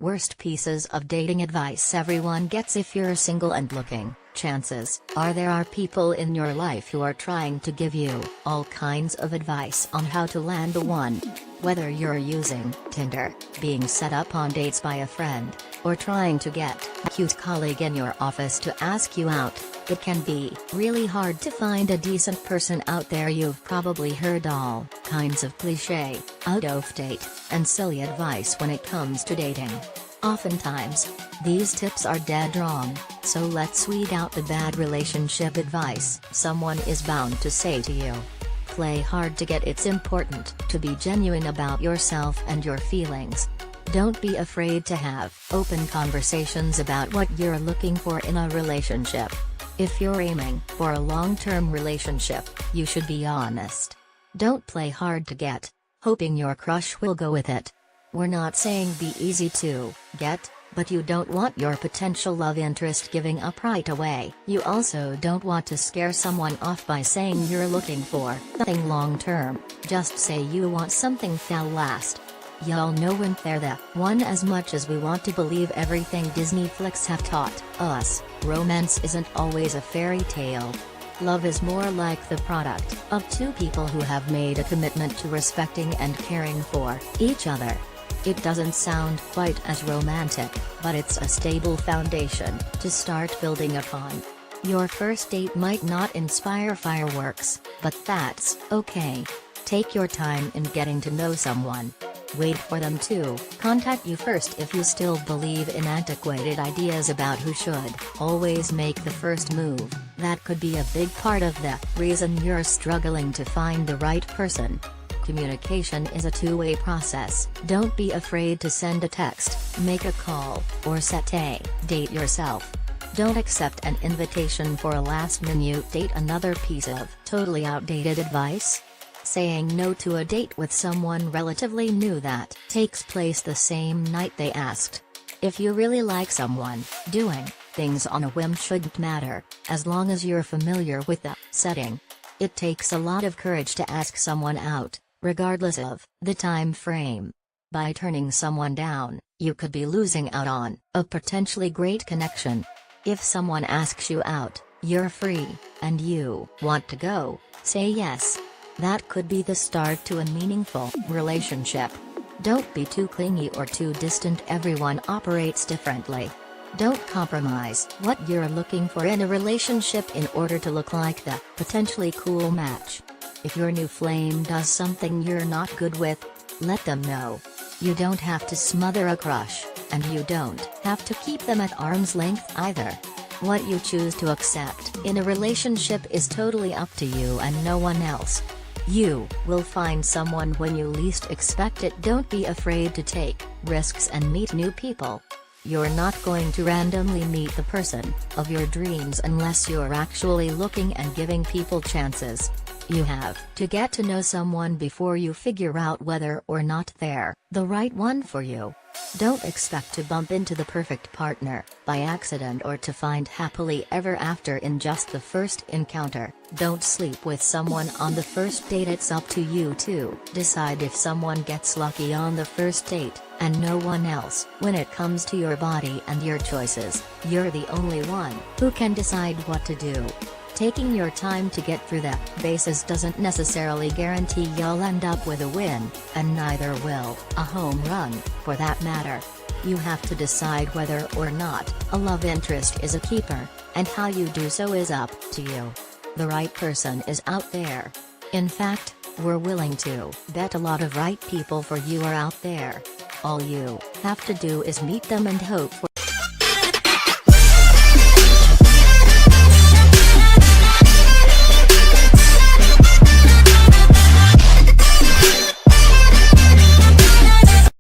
Worst pieces of dating advice everyone gets. If you're single and looking, chances are there are people in your life who are trying to give you all kinds of advice on how to land the one. Whether you're using Tinder, being set up on dates by a friend, or trying to get a cute colleague in your office to ask you out, it can be really hard to find a decent person out there. You've probably heard all kinds of cliché, out of date, and silly advice when it comes to dating. Oftentimes, these tips are dead wrong, so let's weed out the bad relationship advice someone is bound to say to you. Play hard to get. It's important to be genuine about yourself and your feelings. Don't be afraid to have open conversations about what you're looking for in a relationship. If you're aiming for a long-term relationship, you should be honest. Don't play hard to get, hoping your crush will go with it. We're not saying be easy to get, but you don't want your potential love interest giving up right away. You also don't want to scare someone off by saying you're looking for nothing long-term. Just say you want something that'll last. Y'all know when they're the one. As much as we want to believe everything Disney flicks have taught us, romance isn't always a fairy tale. Love is more like the product of two people who have made a commitment to respecting and caring for each other. It doesn't sound quite as romantic, but it's a stable foundation to start building upon. Your first date might not inspire fireworks, but that's okay. Take your time in getting to know someone. Wait for them to contact you first. If you still believe in antiquated ideas about who should always make the first move, that could be a big part of the reason you're struggling to find the right person. Communication is a two-way process. Don't be afraid to send a text, make a call, or set a date yourself. Don't accept an invitation for a last-minute date. Another piece of totally outdated advice? Saying no to a date with someone relatively new that takes place the same night they asked. If you really like someone, doing things on a whim shouldn't matter, as long as you're familiar with the setting. It takes a lot of courage to ask someone out, regardless of the time frame. By turning someone down, you could be losing out on a potentially great connection. If someone asks you out, you're free, and you want to go, say yes. That could be the start to a meaningful relationship. Don't be too clingy or too distant. Everyone operates differently. Don't compromise what you're looking for in a relationship in order to look like the potentially cool match. If your new flame does something you're not good with, let them know. You don't have to smother a crush, and you don't have to keep them at arm's length either. What you choose to accept in a relationship is totally up to you and no one else. You will find someone when you least expect it. Don't be afraid to take risks and meet new people. You're not going to randomly meet the person of your dreams unless you're actually looking and giving people chances. You have to get to know someone before you figure out whether or not they're the right one for you. Don't expect to bump into the perfect partner by accident or to find happily ever after in just the first encounter. Don't sleep with someone on the first date. It's up to you to decide if someone gets lucky on the first date, and no one else. When it comes to your body and your choices, you're the only one who can decide what to do. Taking your time to get through the bases doesn't necessarily guarantee you'll end up with a win, and neither will a home run, for that matter. You have to decide whether or not a love interest is a keeper, and how you do so is up to you. The right person is out there. In fact, we're willing to bet a lot of right people for you are out there. All you have to do is meet them and hope for